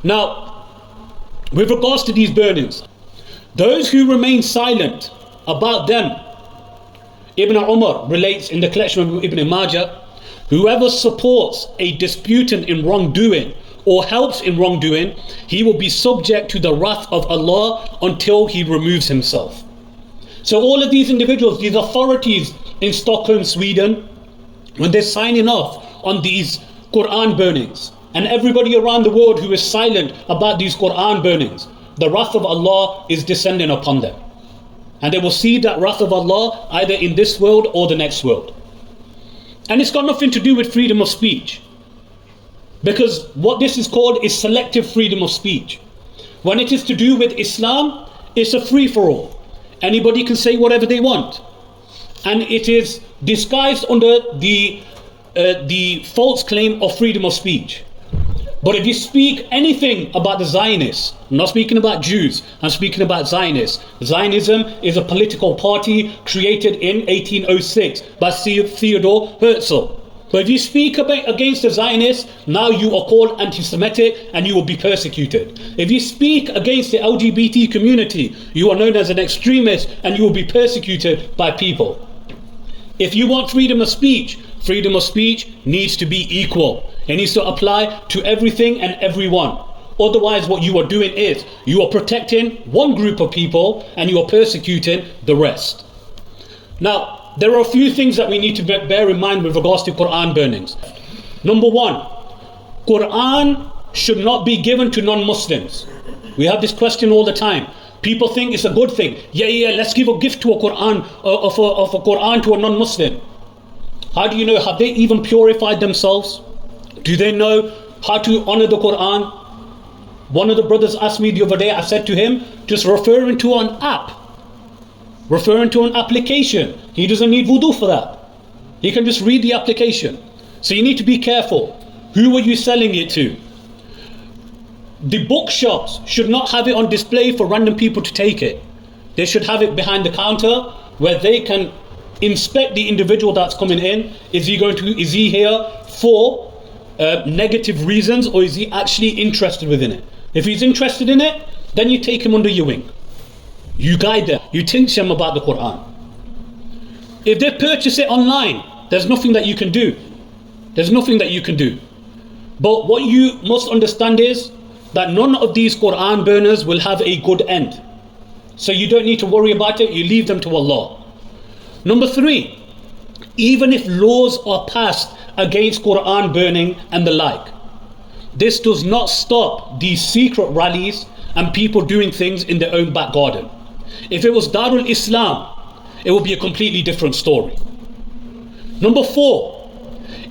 Now, with regards to these burnings, those who remain silent about them, Ibn Umar relates in the collection of Ibn Majah, whoever supports a disputant in wrongdoing or helps in wrongdoing, he will be subject to the wrath of Allah until he removes himself. So all of these individuals, these authorities in Stockholm, Sweden, when they're signing off on these Qur'an burnings, and everybody around the world who is silent about these Qur'an burnings, the wrath of Allah is descending upon them. And they will see that wrath of Allah either in this world or the next world. And it's got nothing to do with freedom of speech. Because what this is called is selective freedom of speech. When it is to do with Islam, it's a free-for-all. Anybody can say whatever they want. And it is disguised under the false claim of freedom of speech. But if you speak anything about the Zionists, I'm not speaking about Jews, I'm speaking about Zionists. Zionism is a political party created in 1806 by Theodor Herzl. So if you speak against the Zionists, now you are called anti-Semitic and you will be persecuted. If you speak against the LGBT community, you are known as an extremist and you will be persecuted by people. If you want freedom of speech needs to be equal. It needs to apply to everything and everyone. Otherwise, what you are doing is you are protecting one group of people and you are persecuting the rest. Now, there are a few things that we need to bear in mind with regards to Qur'an burnings. Number one, Qur'an should not be given to non-Muslims. We have this question all the time. People think it's a good thing. Yeah, let's give a gift to a Qur'an, of a Qur'an to a non-Muslim. How do you know? Have they even purified themselves? Do they know how to honor the Qur'an? One of the brothers asked me the other day, I said to him, just referring to an app, referring to an application. He doesn't need wudu for that. He can just read the application. So you need to be careful. Who are you selling it to? The bookshops should not have it on display for random people to take it. They should have it behind the counter where they can inspect the individual that's coming in. Is he here for negative reasons, or is he actually interested within it? If he's interested in it, then you take him under your wing. You guide them. You teach them about the Qur'an. If they purchase it online, there's nothing that you can do. There's nothing that you can do. But what you must understand is that none of these Qur'an burners will have a good end. So you don't need to worry about it. You leave them to Allah. Number three, even if laws are passed against Qur'an burning and the like, this does not stop these secret rallies and people doing things in their own back garden. If it was Darul Islam, it would be a completely different story. Number four,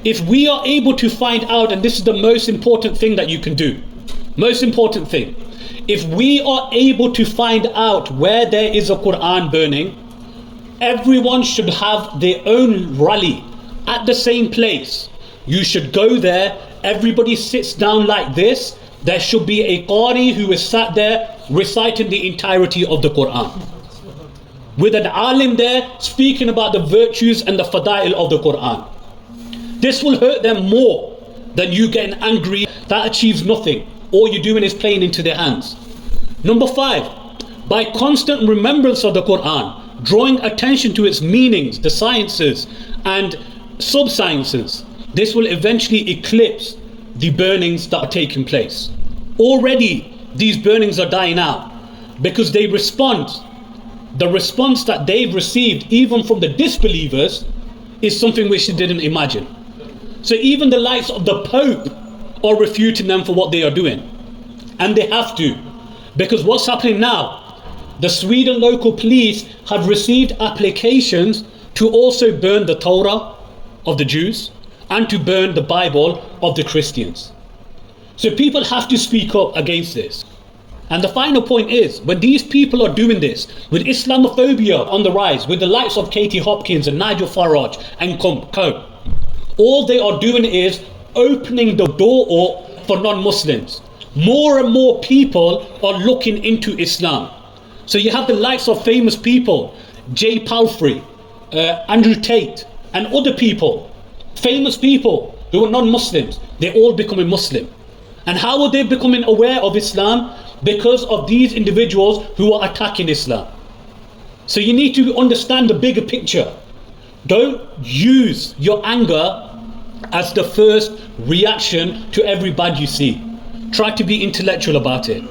if we are able to find out, and this is the most important thing that you can do, most important thing, if we are able to find out where there is a Qur'an burning, everyone should have their own rally at the same place. You should go there, everybody sits down like this. There should be a qari who is sat there reciting the entirety of the Qur'an, with an alim there speaking about the virtues and the fadail of the Qur'an. This will hurt them more than you getting angry. That achieves nothing. All you're doing is playing into their hands. Number five, by constant remembrance of the Qur'an, drawing attention to its meanings, the sciences and sub-sciences, this will eventually eclipse the burnings that are taking place. Already these burnings are dying out because they respond. The response that they've received even from the disbelievers is something which they didn't imagine. So even the likes of the Pope are refuting them for what they are doing. And they have to, because what's happening now, the Sweden local police have received applications to also burn the Torah of the Jews and to burn the Bible of the Christians. So people have to speak up against this. And the final point is, when these people are doing this, with Islamophobia on the rise, with the likes of Katie Hopkins and Nigel Farage and co, all they are doing is opening the door for non-Muslims. More and more people are looking into Islam. So you have the likes of famous people, Jay Palfrey, Andrew Tate, and other people, famous people who are non-Muslims. They're all becoming Muslim. And how are they becoming aware of Islam? Because of these individuals who are attacking Islam. So you need to understand the bigger picture. Don't use your anger as the first reaction to every bad you see. Try to be intellectual about it.